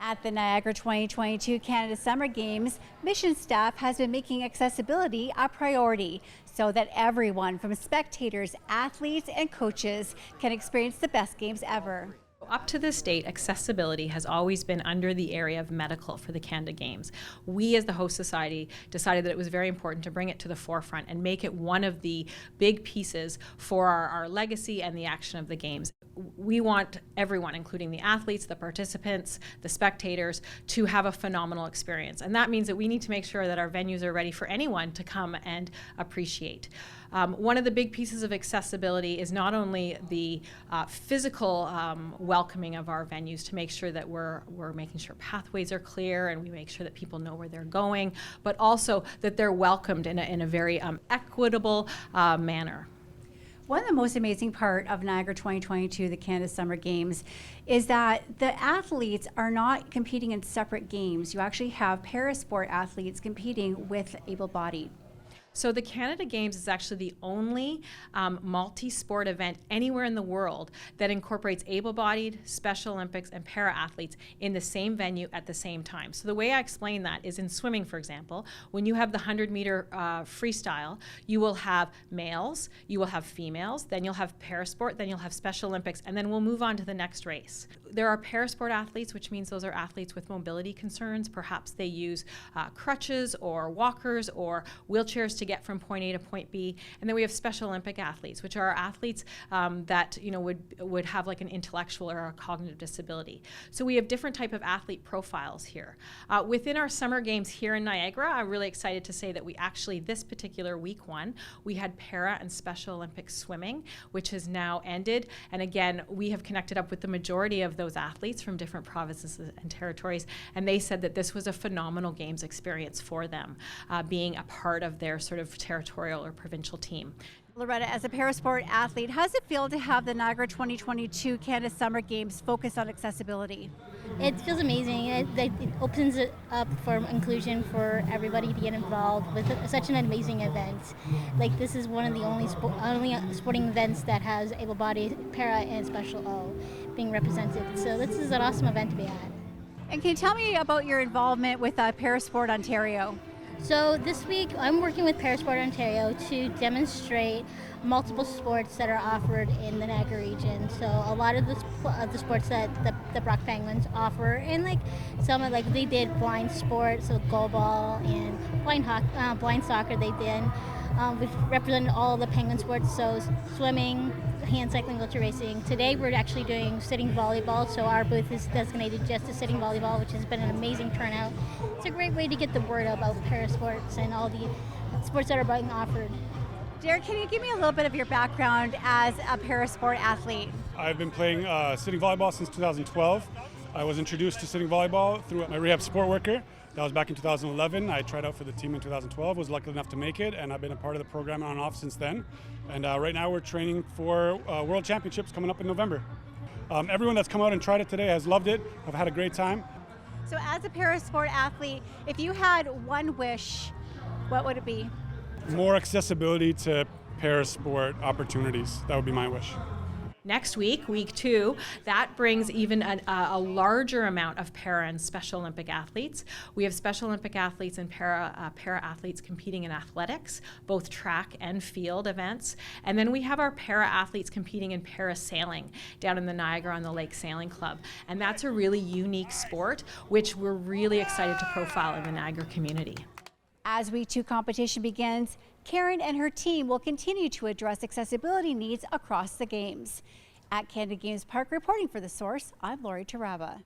At the Niagara 2022 Canada Summer Games, mission staff has been making accessibility a priority so that everyone from spectators, athletes, and coaches can experience the best games ever. Up to this date, accessibility has always been under the area of medical for the Canada Games. We as the host society decided that it was very important to bring it to the forefront and make it one of the big pieces for our legacy and the action of the Games. We want everyone, including the athletes, the participants, the spectators, to have a phenomenal experience. And that means that we need to make sure that our venues are ready for anyone to come and appreciate. One of the big pieces of accessibility is not only the physical welcoming of our venues to make sure that we're making sure pathways are clear and we make sure that people know where they're going, but also that they're welcomed in a very equitable manner. One of the most amazing part of Niagara 2022, the Canada Summer Games, is that the athletes are not competing in separate games. You actually have ParaSport athletes competing with able-bodied. So the Canada Games is actually the only multi-sport event anywhere in the world that incorporates able-bodied, Special Olympics, and para-athletes in the same venue at the same time. So the way I explain that is in swimming, for example, when you have the 100-meter freestyle, you will have males, you will have females, then you'll have parasport, then you'll have Special Olympics, and then we'll move on to the next race. There are parasport athletes, which means those are athletes with mobility concerns. Perhaps they use crutches or walkers or wheelchairs to get from point A to point B. And then we have Special Olympic athletes, which are athletes that would have like an intellectual or a cognitive disability. So we have different type of athlete profiles here. Within our summer games here in Niagara, I'm really excited to say that we actually, this particular week one, we had para and Special Olympic swimming, which has now ended. And again, we have connected up with the majority of those athletes from different provinces and territories, and they said that this was a phenomenal games experience for them, being a part of their sort of territorial or provincial team. Loretta, as a parasport athlete, how does it feel to have the Niagara 2022 Canada Summer Games focus on accessibility? It feels amazing. It opens it up for inclusion for everybody to get involved with such an amazing event. Like, this is one of the only sporting events that has able-bodied, para, and Special O being represented. So this is an awesome event to be at. And can you tell me about your involvement with ParaSport Ontario? So this week I'm working with ParaSport Ontario to demonstrate multiple sports that are offered in the Niagara region. So a lot of the sports that the Brock Penguins offer, and like some of they did blind sports, so goalball and blind soccer they did. We've represented all the Penguin sports, so swimming, hand cycling, wheelchair racing. Today we're actually doing sitting volleyball, so our booth is designated just to sitting volleyball, which has been an amazing turnout. It's a great way to get the word about parasports and all the sports that are being offered. Darek, can you give me a little bit of your background as a parasport athlete? I've been playing sitting volleyball since 2012. I was introduced to sitting volleyball through my rehab support worker. That was back in 2011. I tried out for the team in 2012, was lucky enough to make it, and I've been a part of the program on and off since then. And right now we're training for World Championships coming up in November. Everyone that's come out and tried it today has loved it. I've had a great time. So as a parasport athlete, if you had one wish, what would it be? More accessibility to parasport opportunities. That would be my wish. Next week, week 2, that brings even a larger amount of para and Special Olympic athletes. We have Special Olympic athletes and para athletes competing in athletics, both track and field events. And then we have our para athletes competing in parasailing down in the Niagara on the Lake Sailing Club. And that's a really unique sport, which we're really excited to profile in the Niagara community. As week 2 competition begins, Karen and her team will continue to address accessibility needs across the games. At Canada Games Park, reporting for The Source, I'm Lori Taraba.